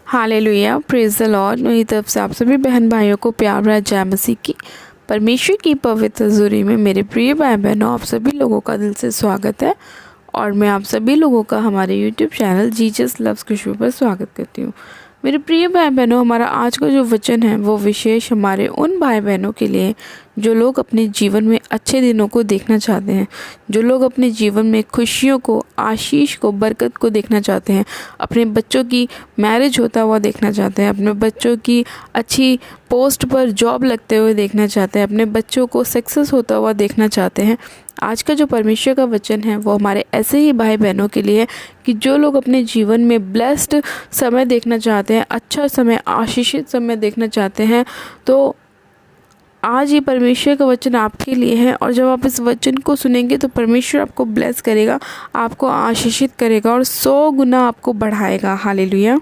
Hallelujah, praise the Lord. मेरी तरफ से आप सभी बहन भाइयों को प्यार भरा जय मसीह की। परमेश्वर की पवित्र हज़ूरी में मेरे प्रिय भाई बहनों, आप सभी लोगों का दिल से स्वागत है और मैं आप सभी लोगों का हमारे यूट्यूब चैनल जीसस लव्स खुशबू पर स्वागत करती हूँ। मेरे प्रिय भाई बहनों, हमारा आज का जो वचन है वो विशेष हमारे उन भाई बहनों के लिए जो लोग अपने जीवन में अच्छे दिनों को देखना चाहते हैं, जो लोग अपने जीवन में खुशियों को, आशीष को, बरकत को देखना चाहते हैं, अपने बच्चों की मैरिज होता हुआ देखना चाहते हैं, अपने बच्चों की अच्छी पोस्ट पर जॉब लगते हुए देखना चाहते हैं, अपने बच्चों को सक्सेस होता हुआ देखना चाहते हैं। आज का जो परमेश्वर का वचन है वो हमारे ऐसे ही भाई बहनों के लिए है कि जो लोग अपने जीवन में ब्लेस्ड समय देखना चाहते हैं, अच्छा समय, आशीषित समय देखना चाहते हैं, तो आज ये परमेश्वर का वचन आपके लिए है। और जब आप इस वचन को सुनेंगे तो परमेश्वर आपको ब्लेस करेगा, आपको आशीषित करेगा और 100 गुना आपको बढ़ाएगा। हालेलुया।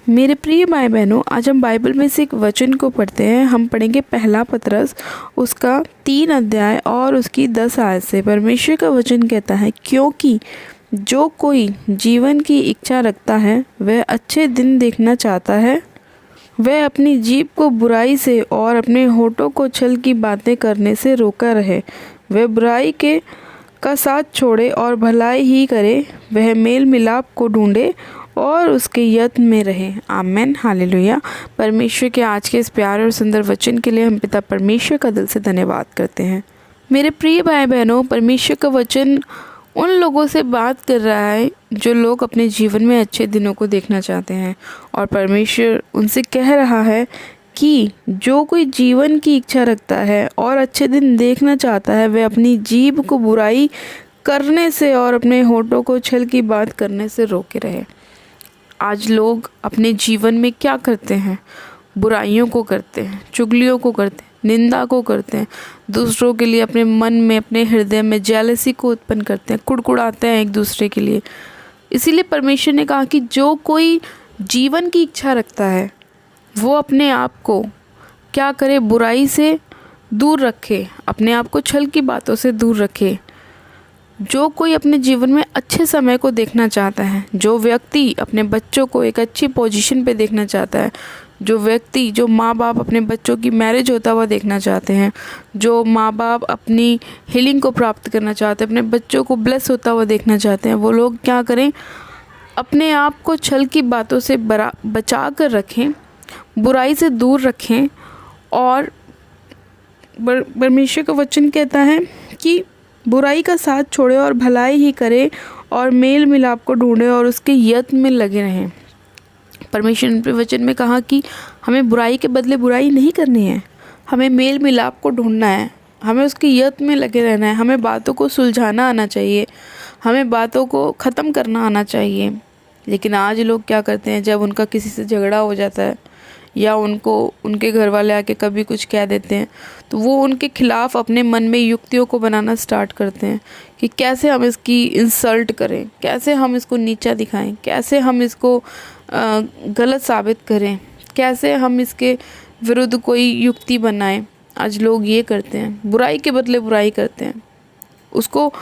मेरे प्रिय भाई बहनों, आज हम बाइबल में से एक वचन को पढ़ते हैं। हम पढ़ेंगे पहला पतरस उसका 3 अध्याय और उसकी 10 आयत से। परमेश्वर का वचन कहता है, क्योंकि जो कोई जीवन की इच्छा रखता है वह अच्छे दिन देखना चाहता है, वह अपनी जीभ को बुराई से और अपने होठों को छल की बातें करने से रोका रहे। वह बुराई का साथ छोड़े और भलाई ही करे। वह मेल मिलाप को ढूंढे और उसके यत्न में रहे। आमेन। हालेलुया। परमेश्वर के आज के इस प्यारे और सुंदर वचन के लिए हम पिता परमेश्वर का दिल से धन्यवाद करते हैं। मेरे प्रिय भाई बहनों, परमेश्वर का वचन उन लोगों से बात कर रहा है जो लोग अपने जीवन में अच्छे दिनों को देखना चाहते हैं, और परमेश्वर उनसे कह रहा है कि जो कोई जीवन की इच्छा रखता है और अच्छे दिन देखना चाहता है वह अपनी जीभ को बुराई करने से और अपने होठों को छल की बात करने से रोके रहे। आज लोग अपने जीवन में क्या करते हैं? बुराइयों को करते हैं, चुगलियों को करते हैं, निंदा को करते हैं, दूसरों के लिए अपने मन में, अपने हृदय में जेलसी को उत्पन्न करते हैं, कुड़कुड़ाते हैं एक दूसरे के लिए। इसीलिए परमेश्वर ने कहा कि जो कोई जीवन की इच्छा रखता है वो अपने आप को क्या करे? बुराई से दूर रखे, अपने आप को छल की बातों से दूर रखे। जो कोई अपने जीवन में अच्छे समय को देखना चाहता है, जो व्यक्ति अपने बच्चों को एक अच्छी पोजीशन पे देखना चाहता है, जो माँ बाप अपने बच्चों की मैरिज होता हुआ देखना चाहते हैं, जो माँ बाप अपनी हीलिंग को प्राप्त करना चाहते हैं, अपने बच्चों को ब्लेस होता हुआ देखना चाहते हैं, वो लोग क्या करें? अपने आप को छल की बातों से बचा कर रखें, बुराई से दूर रखें। और परमेश्वर का वचन कहता है कि बुराई का साथ छोड़े और भलाई ही करे और मेल मिलाप को ढूंढे और उसके यत्न में लगे रहें। परमेश्वर ने वचन में कहा कि हमें बुराई के बदले बुराई नहीं करनी है, हमें मेल मिलाप को ढूंढना है, हमें उसके यत्न में लगे रहना है, हमें बातों को सुलझाना आना चाहिए, हमें बातों को ख़त्म करना आना चाहिए। लेकिन आज लोग क्या करते हैं? जब उनका किसी से झगड़ा हो जाता है या उनको उनके घर वाले आके कभी कुछ कह देते हैं तो वो उनके खिलाफ़ अपने मन में युक्तियों को बनाना स्टार्ट करते हैं कि कैसे हम इसकी इंसल्ट करें, कैसे हम इसको नीचा दिखाएं, कैसे हम इसको गलत साबित करें, कैसे हम इसके विरुद्ध कोई युक्ति बनाएं। आज लोग ये करते हैं, बुराई के बदले बुराई करते हैं, उसको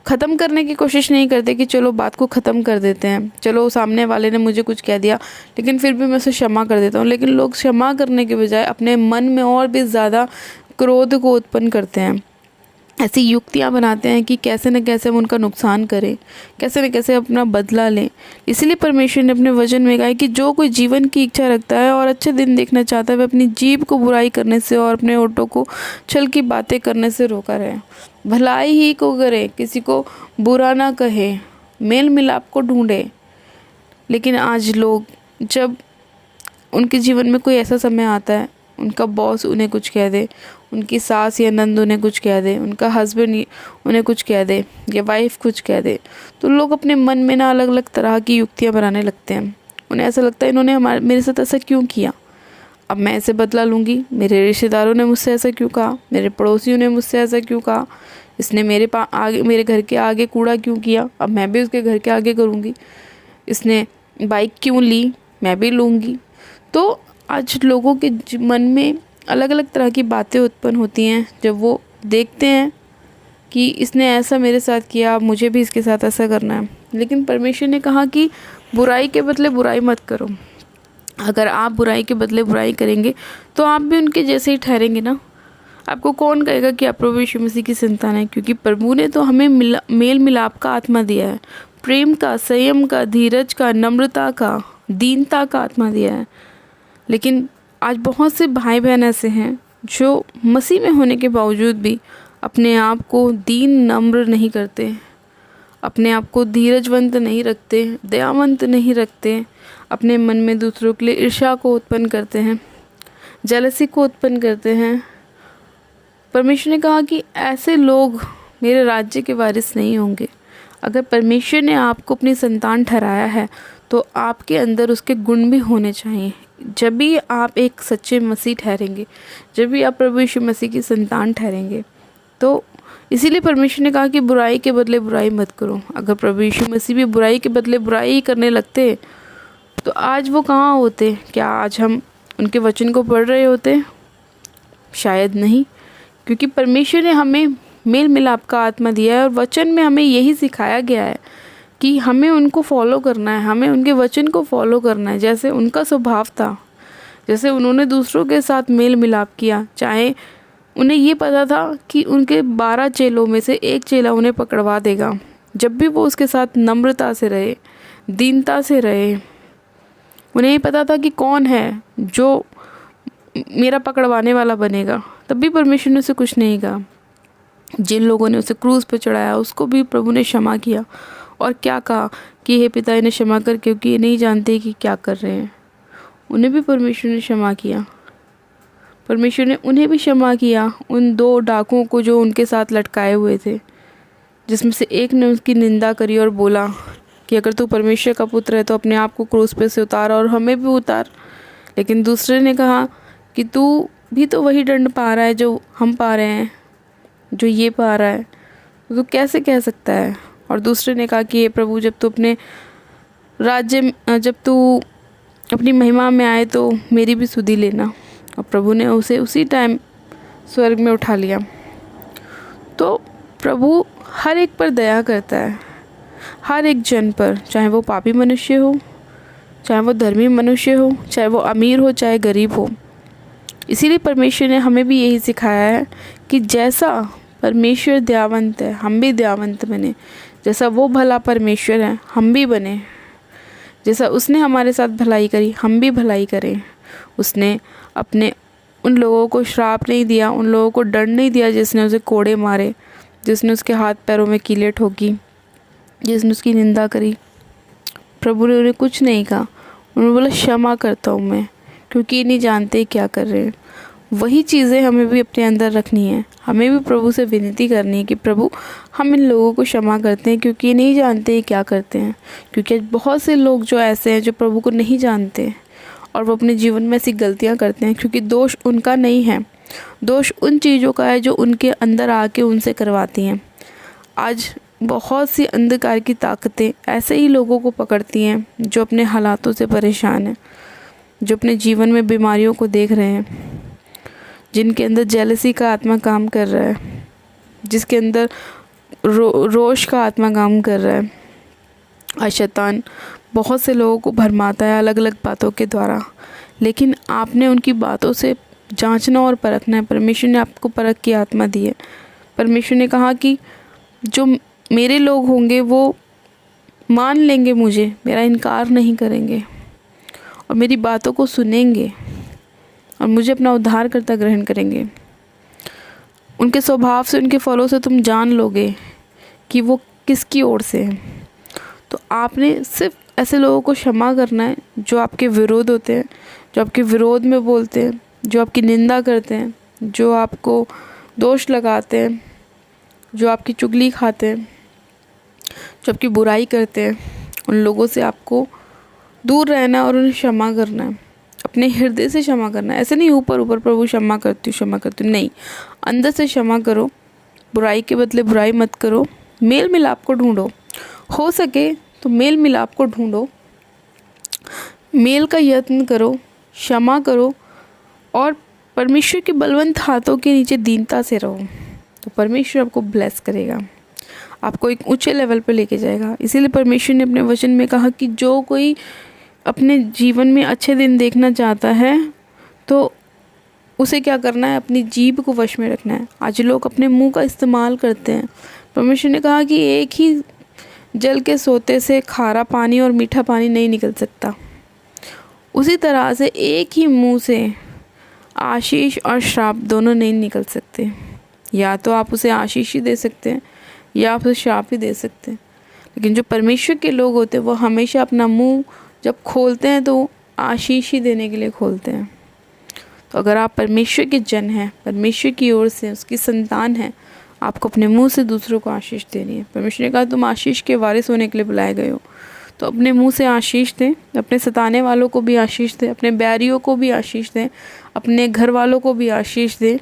ख़त्म करने की कोशिश नहीं करते कि चलो बात को ख़त्म कर देते हैं, चलो सामने वाले ने मुझे कुछ कह दिया लेकिन फिर भी मैं उसे क्षमा कर देता हूँ। लेकिन लोग क्षमा करने के बजाय अपने मन में और भी ज़्यादा क्रोध को उत्पन्न करते हैं, ऐसी युक्तियाँ बनाते हैं कि कैसे न कैसे हम उनका नुकसान करें, कैसे न कैसे अपना बदला लें। इसीलिए परमेश्वर ने अपने वचन में कहा है कि जो कोई जीवन की इच्छा रखता है और अच्छे दिन देखना चाहता है वह अपनी जीभ को बुराई करने से और अपने होठों को छल की बातें करने से रोका रहे। भलाई ही को करे, किसी को बुरा ना कहे, मेल मिलाप को ढूंढे। लेकिन आज लोग, जब उनके जीवन में कोई ऐसा समय आता है, उनका बॉस उन्हें कुछ कह दे, उनकी सास या नंद उन्हें कुछ कह दे, उनका हस्बैंड उन्हें कुछ कह दे या वाइफ कुछ कह दे, तो लोग अपने मन में ना अलग अलग तरह की युक्तियाँ बनाने लगते हैं। उन्हें ऐसा लगता है इन्होंने मेरे साथ ऐसा क्यों किया, अब मैं ऐसे बदला लूँगी। मेरे रिश्तेदारों ने मुझसे ऐसा क्यों कहा, मेरे पड़ोसियों ने मुझसे ऐसा क्यों कहा, इसने मेरे घर के आगे कूड़ा क्यों किया, अब मैं भी उसके घर के आगे करूँगी। इसने बाइक क्यों ली, मैं भी लूँगी। तो आज लोगों के मन में अलग अलग तरह की बातें उत्पन्न होती हैं जब वो देखते हैं कि इसने ऐसा मेरे साथ किया, अब मुझे भी इसके साथ ऐसा करना है। लेकिन परमेश्वर ने कहा कि बुराई के बदले बुराई मत करो, अगर आप बुराई के बदले बुराई करेंगे तो आप भी उनके जैसे ही ठहरेंगे ना। आपको कौन कहेगा कि आप प्रभु यीशु मसीह की संतान है? क्योंकि प्रभु ने तो हमें मेल मिलाप का आत्मा दिया है, प्रेम का, संयम का, धीरज का, नम्रता का, दीनता का आत्मा दिया है। लेकिन आज बहुत से भाई बहन ऐसे हैं जो मसीह में होने के बावजूद भी अपने आप को दीन नम्र नहीं करते, अपने आप को धीरजवंत नहीं रखते, दयावंत नहीं रखते, अपने मन में दूसरों के लिए ईर्ष्या को उत्पन्न करते हैं, जेलसी को उत्पन्न करते हैं। परमेश्वर ने कहा कि ऐसे लोग मेरे राज्य के वारिस नहीं होंगे। अगर परमेश्वर ने आपको अपनी संतान ठहराया है तो आपके अंदर उसके गुण भी होने चाहिए। जब भी आप एक सच्चे मसीह ठहरेंगे, जब भी आप प्रभु यीशु मसीह की संतान ठहरेंगे, तो इसीलिए परमेश्वर ने कहा कि बुराई के बदले बुराई मत करो। अगर प्रभु यीशु मसीह भी बुराई के बदले बुराई ही करने लगते तो आज वो कहाँ होते? क्या आज हम उनके वचन को पढ़ रहे होते? शायद नहीं, क्योंकि परमेश्वर ने हमें मेल मिलाप का आत्मा दिया है और वचन में हमें यही सिखाया गया है कि हमें उनको फॉलो करना है, हमें उनके वचन को फॉलो करना है। जैसे उनका स्वभाव था, जैसे उन्होंने दूसरों के साथ मेल मिलाप किया, चाहे उन्हें ये पता था कि उनके 12 चेलों में से एक चेला उन्हें पकड़वा देगा, जब भी वो उसके साथ नम्रता से रहे, दीनता से रहे। उन्हें ये पता था कि कौन है जो मेरा पकड़वाने वाला बनेगा, तब भी परमेश्वर ने उसे कुछ नहीं कहा। जिन लोगों ने उसे क्रूस पर चढ़ाया उसको भी प्रभु ने क्षमा किया और क्या कहा कि हे पिता, इन्हें क्षमा कर, क्योंकि ये नहीं जानते कि क्या कर रहे हैं। उन्हें भी परमेश्वर ने क्षमा किया। परमेश्वर ने उन्हें भी क्षमा किया, उन 2 डाकुओं को जो उनके साथ लटकाए हुए थे, जिसमें से एक ने उसकी निंदा करी और बोला कि अगर तू परमेश्वर का पुत्र है तो अपने आप को क्रूस पे से उतार और हमें भी उतार। लेकिन दूसरे ने कहा कि तू भी तो वही दंड पा रहा है जो हम पा रहे हैं, जो ये पा रहा है, तो कैसे कह सकता है? और दूसरे ने कहा कि ये प्रभु, जब तू अपने राज्य, जब तू अपनी महिमा में आए तो मेरी भी सुधि लेना। और प्रभु ने उसे उसी टाइम स्वर्ग में उठा लिया। तो प्रभु हर एक पर दया करता है, हर एक जन पर, चाहे वो पापी मनुष्य हो, चाहे वो धर्मी मनुष्य हो, चाहे वो अमीर हो, चाहे गरीब हो। इसीलिए परमेश्वर ने हमें भी यही सिखाया है कि जैसा परमेश्वर दयावंत है, हम भी दयावंत बने। जैसा वो भला परमेश्वर है, हम भी बने। जैसा उसने हमारे साथ भलाई करी, हम भी भलाई करें। उसने अपने उन लोगों को श्राप नहीं दिया, उन लोगों को दंड नहीं दिया जिसने उसे कोड़े मारे, जिसने उसके हाथ पैरों में कीलें ठोकी, जिसने उसकी निंदा करी। प्रभु ने उन्हें कुछ नहीं कहा। उन्होंने बोला क्षमा करता हूँ मैं, क्योंकि ये नहीं जानते क्या कर रहे हैं। वही चीज़ें हमें भी अपने अंदर रखनी है। हमें भी प्रभु से विनती करनी है कि प्रभु, हम इन लोगों को क्षमा करते हैं क्योंकि ये नहीं जानते ये क्या करते हैं। क्योंकि बहुत से लोग जो ऐसे हैं जो प्रभु को नहीं जानते और वो अपने जीवन में ऐसी गलतियाँ करते हैं, क्योंकि दोष उनका नहीं है, दोष उन चीज़ों का है जो उनके अंदर आके उनसे करवाती हैं। आज बहुत सी अंधकार की ताकतें ऐसे ही लोगों को पकड़ती हैं जो अपने हालातों से परेशान हैं, जो अपने जीवन में बीमारियों को देख रहे हैं, जिनके अंदर जेलसी का आत्मा काम कर रहा है, जिसके अंदर रोष का आत्मा काम कर रहा है। आज शैतान बहुत से लोगों को भरमाता है अलग अलग बातों के द्वारा, लेकिन आपने उनकी बातों से जांचना और परखना है। परमेश्वर ने आपको परख की आत्मा दी है। परमेश्वर ने कहा कि जो मेरे लोग होंगे वो मान लेंगे मुझे, मेरा इनकार नहीं करेंगे और मेरी बातों को सुनेंगे और मुझे अपना उद्धारकर्ता ग्रहण करेंगे। उनके स्वभाव से, उनके फलों से तुम जान लोगे कि वो किसकी ओर से हैं। तो आपने सिर्फ ऐसे लोगों को क्षमा करना है जो आपके विरोध होते हैं, जो आपके विरोध में बोलते हैं, जो आपकी निंदा करते हैं, जो आपको दोष लगाते हैं, जो आपकी चुगली खाते हैं, जो आपकी बुराई करते हैं। उन लोगों से आपको दूर रहना है और उन्हें क्षमा करना है, अपने हृदय से क्षमा करना है। ऐसे नहीं ऊपर ऊपर प्रभु क्षमा करती हूँ, नहीं, अंदर से क्षमा करो। बुराई के बदले बुराई मत करो। मेल मिलाप को ढूंढो, हो सके तो मेल मिलाप को ढूंढो, मेल का यत्न करो, क्षमा करो और परमेश्वर के बलवंत हाथों के नीचे दीनता से रहो, तो परमेश्वर आपको ब्लेस करेगा, आपको एक ऊंचे लेवल पर लेके जाएगा। इसीलिए परमेश्वर ने अपने वचन में कहा कि जो कोई अपने जीवन में अच्छे दिन देखना चाहता है तो उसे क्या करना है, अपनी जीभ को वश में रखना है। आज लोग अपने मुंह का इस्तेमाल करते हैं। परमेश्वर ने कहा कि एक ही जल के सोते से खारा पानी और मीठा पानी नहीं निकल सकता। उसी तरह से एक ही मुंह से आशीष और श्राप दोनों नहीं निकल सकते। या तो आप उसे आशीष ही दे सकते हैं या आप उसे श्राप ही दे सकते हैं। लेकिन जो परमेश्वर के लोग होते हैं वो हमेशा अपना मुंह जब खोलते हैं तो आशीष ही देने के लिए खोलते हैं। तो अगर आप परमेश्वर के जन हैं, परमेश्वर की ओर से उसकी संतान हैं, आपको अपने मुंह से दूसरों को आशीष देनी है। परमेश्वर ने कहा तुम आशीष के वारिस होने के लिए बुलाए गए हो, तो अपने मुंह से आशीष दें, अपने सताने वालों को भी आशीष दें, अपने बैरियों को भी आशीष दें, अपने घर वालों को भी आशीष दें,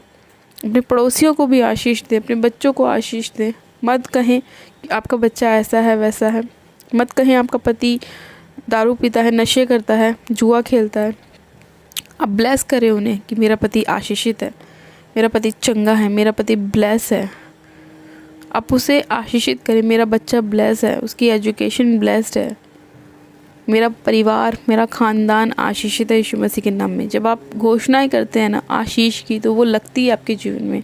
अपने पड़ोसियों को भी आशीष दें, अपने बच्चों को आशीष दें। मत कहें कि आपका बच्चा ऐसा है वैसा है, मत कहें आपका पति दारू पीता है, नशे करता है, जुआ खेलता है। आप ब्लेस करें उन्हें कि मेरा पति आशीषित है, मेरा पति चंगा है, मेरा पति ब्लेस है। आप उसे आशीषित करें, मेरा बच्चा ब्लेस है, उसकी एजुकेशन ब्लेस्ड है, मेरा परिवार, मेरा ख़ानदान आशीषित है यीशु मसीह के नाम में। जब आप घोषणाएं करते हैं ना आशीष की, तो वो लगती है आपके जीवन में।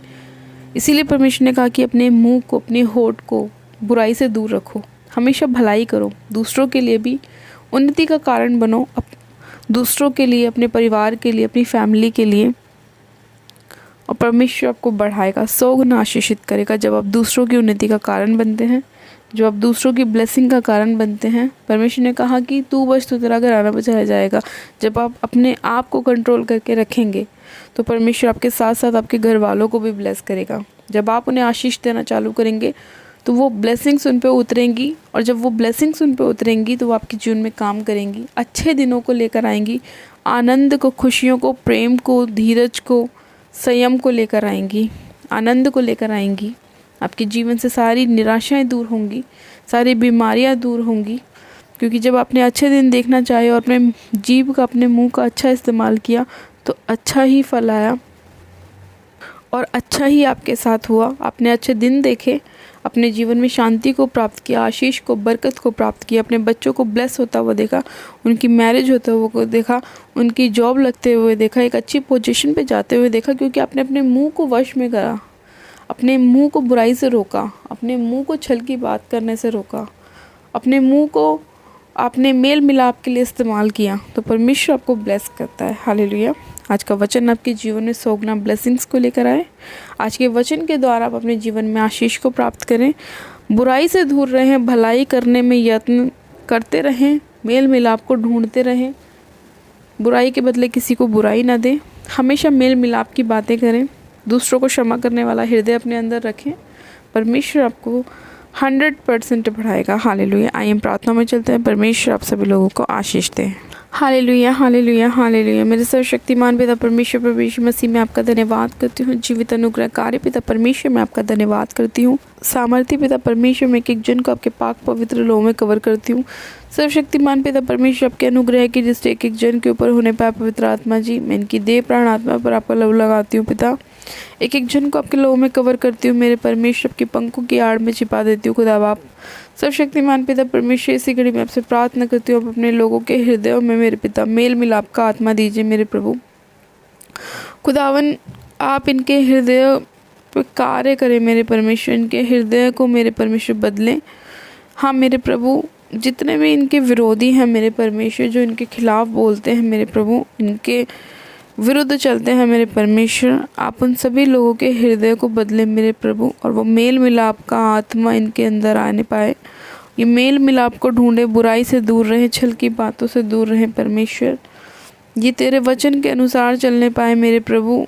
इसीलिए परमेश्वर ने कहा कि अपने मुंह को, अपने होठ को बुराई से दूर रखो, हमेशा भलाई करो, दूसरों के लिए भी उन्नति का कारण बनो, दूसरों के लिए, अपने परिवार के लिए, अपनी फैमिली के लिए। और परमेश्वर आपको बढ़ाएगा, 100 गुना आशीषित करेगा जब आप दूसरों की उन्नति का कारण बनते हैं, जो आप दूसरों की ब्लेसिंग का कारण बनते हैं। परमेश्वर ने कहा कि तू बच तो तेरा घराना बचाया जाएगा। जब आप अपने आप को कंट्रोल करके रखेंगे तो परमेश्वर आपके साथ साथ आपके घर वालों को भी ब्लेस करेगा। जब आप उन्हें आशीष देना चालू करेंगे तो वो ब्लेसिंग्स उन पे उतरेंगी, और जब वो ब्लेसिंग्स उन पे उतरेंगी तो वो आपके जीवन में काम करेंगी, अच्छे दिनों को लेकर आएंगी, आनंद को, खुशियों को, प्रेम को, धीरज को, संयम को लेकर आएंगी, आनंद को लेकर आएंगी। आपके जीवन से सारी निराशाएं दूर होंगी, सारी बीमारियां दूर होंगी, क्योंकि जब आपने अच्छे दिन देखना चाहे और अपने जीभ का, अपने मुंह का अच्छा इस्तेमाल किया तो अच्छा ही फल आया और अच्छा ही आपके साथ हुआ। आपने अच्छे दिन देखे, अपने जीवन में शांति को प्राप्त किया, आशीष को, बरकत को प्राप्त किया, अपने बच्चों को ब्लेस होता हुआ देखा, उनकी मैरिज होता हुआ देखा, उनकी जॉब लगते हुए देखा, एक अच्छी पोजीशन पे जाते हुए देखा, क्योंकि आपने अपने मुंह को वश में करा, अपने मुंह को बुराई से रोका, अपने मुंह को छल की बात करने से रोका, अपने मुंह को आपने मेल मिलाप के लिए इस्तेमाल किया, तो परमेश्वर आपको ब्लेस करता है। हालेलुया। आज का वचन आपके जीवन में 100 गुना ब्लेसिंग्स को लेकर आए। आज के वचन के द्वारा आप अपने जीवन में आशीष को प्राप्त करें, बुराई से दूर रहें, भलाई करने में यत्न करते रहें, मेल मिलाप को ढूंढते रहें, बुराई के बदले किसी को बुराई ना दें, हमेशा मेल मिलाप की बातें करें, दूसरों को क्षमा करने वाला हृदय अपने अंदर रखें। परमेश्वर आपको 100% बढ़ाएगा। हालेलुया। आइए हम प्रार्थना में चलते हैं। परमेश्वर आप सभी लोगों को आशीष दें। Hallelujah, hallelujah, hallelujah. मेरे सर्वशक्तिमान पिता परमेश्वर, प्रभु यीशु मसीह में आपका धन्यवाद करती हूँ। जीवित अनुग्रह कार्य पिता परमेश्वर में आपका धन्यवाद करती हूँ। सामर्थ्य पिता परमेश्वर में एक जन को आपके पाक पवित्र लोह में कवर करती हूँ। सर्वशक्तिमान पिता परमेश्वर आपके अनुग्रह की जिससे एक जन के ऊपर होने पाए पवित्र आत्मा जी, मैं इनकी देह प्राण आत्मा पर आपका लहू लगाती हूँ पिता। एक जन को आपके लोह में कवर करती हूँ। मेरे परमेश्वर के पंखों की आड़ में छिपा देती हूँ खुदा बाप। सर्वशक्तिमान पिता परमेश्वर, इसी घड़ी में आपसे प्रार्थना करती हूँ, आप अपने लोगों के हृदयों में मेरे पिता मेल मिलाप का आत्मा दीजिए मेरे प्रभु। खुदावन आप इनके हृदय पर कार्य करें मेरे परमेश्वर, इनके हृदय को मेरे परमेश्वर बदलें। हाँ मेरे प्रभु, जितने भी इनके विरोधी हैं मेरे परमेश्वर, जो इनके खिलाफ बोलते हैं मेरे प्रभु, इनके विरुद्ध चलते हैं मेरे परमेश्वर, आप उन सभी लोगों के हृदय को बदलें मेरे प्रभु, और वो मेल मिलाप का आत्मा इनके अंदर आने पाए। ये मेल मिलाप को ढूंढे, बुराई से दूर रहें, छल की बातों से दूर रहें परमेश्वर। ये तेरे वचन के अनुसार चलने पाए मेरे प्रभु।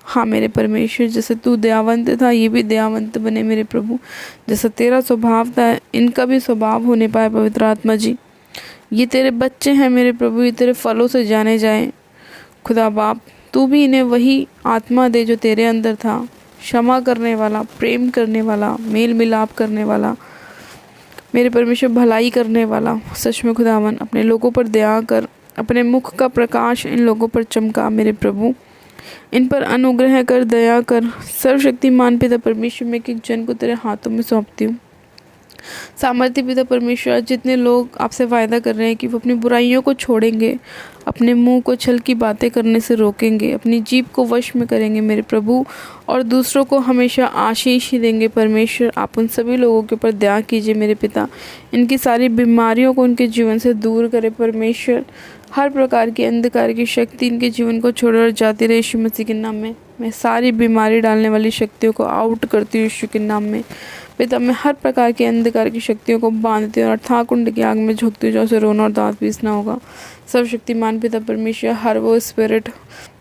हाँ मेरे परमेश्वर, जैसे तू दयावंत था ये भी दयावंत बने मेरे प्रभु। जैसा तेरा स्वभाव था इनका भी स्वभाव होने पाए पवित्र आत्मा जी। ये तेरे बच्चे हैं मेरे प्रभु, ये तेरे फलों से जाने जाएं। खुदा बाप, तू भी इन्हें वही आत्मा दे जो तेरे अंदर था, क्षमा करने वाला, प्रेम करने वाला, मेल मिलाप करने वाला, मेरे परमेश्वर भलाई करने वाला। सच में खुदावन, अपने लोगों पर दया कर, अपने मुख का प्रकाश इन लोगों पर चमका मेरे प्रभु, इन पर अनुग्रह कर, दया कर। सर्वशक्तिमान पिता परमेश्वर, मैं एक जन को तेरे हाथों में सौंपती हूँ। सामर्थ्य पिता परमेश्वर, जितने लोग आपसे वायदा कर रहे हैं कि वो अपनी बुराइयों को छोड़ेंगे, अपने मुंह को छल की बातें करने से रोकेंगे, अपनी जीभ को वश में करेंगे मेरे प्रभु, और दूसरों को हमेशा आशीष ही देंगे परमेश्वर, आप उन सभी लोगों के ऊपर दया कीजिए मेरे पिता। इनकी सारी बीमारियों को उनके जीवन से दूर करें परमेश्वर। हर प्रकार की अंधकार की शक्ति इनके जीवन को छोड़कर जाती रहे यीशु मसीह के नाम में। मैं सारी बीमारी डालने वाली शक्तियों को आउट करती हूँ यीशु के नाम में। पिता, मैं हर प्रकार की अंधकार की शक्तियों को बांधती हूँ और अर्थात कुंड की आग में झोंकती हूँ, जहाँ से रोना और दांत पीसना होगा। सर्वशक्तिमान पिता परमेश्वर, हर वो स्पिरिट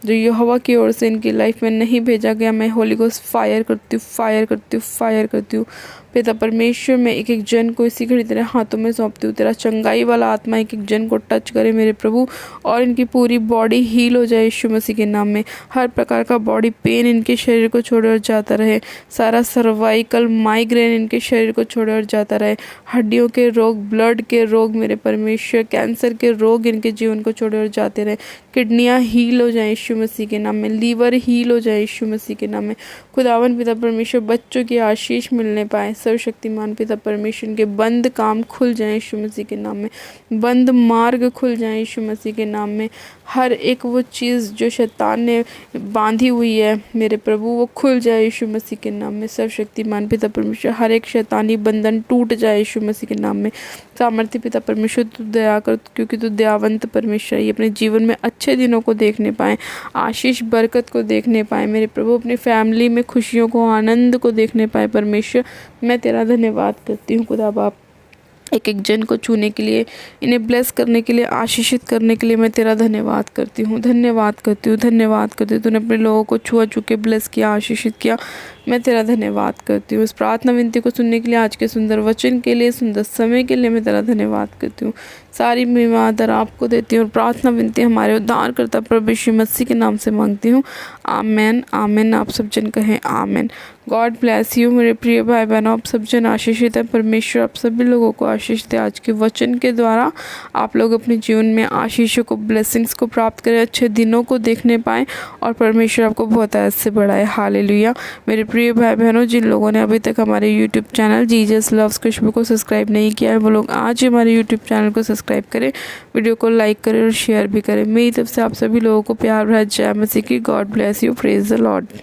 जो यहोवा की ओर से इनकी लाइफ में नहीं भेजा गया, मैं होली गोस्ट फायर करती हूँ, फायर करती हूँ, फायर करती हूँ। पिता परमेश्वर, मैं एक एक जन को इसी घड़ी तेरे हाथों में सौंपती हूँ। तेरा चंगाई वाला आत्मा एक एक जन को टच करे मेरे प्रभु, और इनकी पूरी बॉडी हील हो जाए यीशु मसीह के नाम में। हर प्रकार का बॉडी पेन इनके शरीर को छोड़े और जाता रहे। सारा सर्वाइकल माइग्रेन इनके शरीर को छोड़े और जाता रहे। हड्डियों के रोग, ब्लड के रोग मेरे परमेश्वर, कैंसर के रोग इनके जीवन को छोड़े और जाते रहे। किडनियाँ हील हो जाए यीशु मसीह के नाम में। लीवर हील हो जाए यीशु मसीह के नाम में। खुदावन पिता परमेश्वर, बच्चों की आशीष मिलने पाए। सर्वशक्तिमान पिता परमेश्वर के बंद काम खुल जाए यीशु मसीह के नाम में। बंद मार्ग खुल जाए यीशु मसीह के नाम में। हर एक वो चीज़ जो शैतान ने बांधी हुई है मेरे प्रभु, वो खुल जाए यीशु मसीह के नाम में। सर्वशक्तिमान पिता परमेश्वर, हर एक शैतानी बंधन टूट जाए यीशु मसीह के नाम में। सामर्थ्य पिता परमेश्वर, तू दया कर, क्योंकि तू दयावंत परमेश्वर है। अपने जीवन में अच्छे दिनों को देखने पाएँ, आशीष बरकत को देखने पाएँ मेरे प्रभु। अपनी फैमिली में खुशियों को, आनंद को देखने पाए परमेश्वर। मैं तेरा धन्यवाद करती हूँ खुदा बाप, एक एक जन को छूने के लिए, इन्हें ब्लेस करने के लिए, आशीषित करने के लिए मैं तेरा धन्यवाद करती हूँ, धन्यवाद करती हूँ, धन्यवाद करती हूँ। तूने अपने लोगों को छुआ छू ब्लेस किया, आशीषित किया, मैं तेरा धन्यवाद करती हूँ। इस प्रार्थना विनती को सुनने के लिए, आज के सुंदर वचन के लिए, सुंदर समय के लिए मैं तेरा धन्यवाद करती हूँ। सारी महिमा आदर आपको देती हूँ और प्रार्थना विनती हमारे उद्धारकर्ता प्रभु यीशु मसीह के नाम से मांगती हूँ। आमेन, आमेन। आप सब जन कहें आमेन। गॉड ब्लेस यू मेरे प्रिय भाई बहनों, आप सब जन आशीषित है। परमेश्वर आप सभी लोगों को आशीष दे। आज के वचन के द्वारा आप लोग अपने जीवन में आशीषों को, ब्लेसिंग्स को प्राप्त करें, अच्छे दिनों को देखने पाएँ और परमेश्वर आपको बहुत ऐसे बढ़ाए। हालेलुया। मेरे प्रिय भाई बहनों, जिन लोगों ने अभी तक हमारे यूट्यूब चैनल जीसस लव्स खुशबू को सब्सक्राइब नहीं किया है, वो लोग आज ही हमारे यूट्यूब चैनल को सब्सक्राइब करें, वीडियो को लाइक करें और शेयर भी करें। मेरी तरफ से आप सभी लोगों को प्यार भरा जय मसीह की। God bless you. Praise the Lord.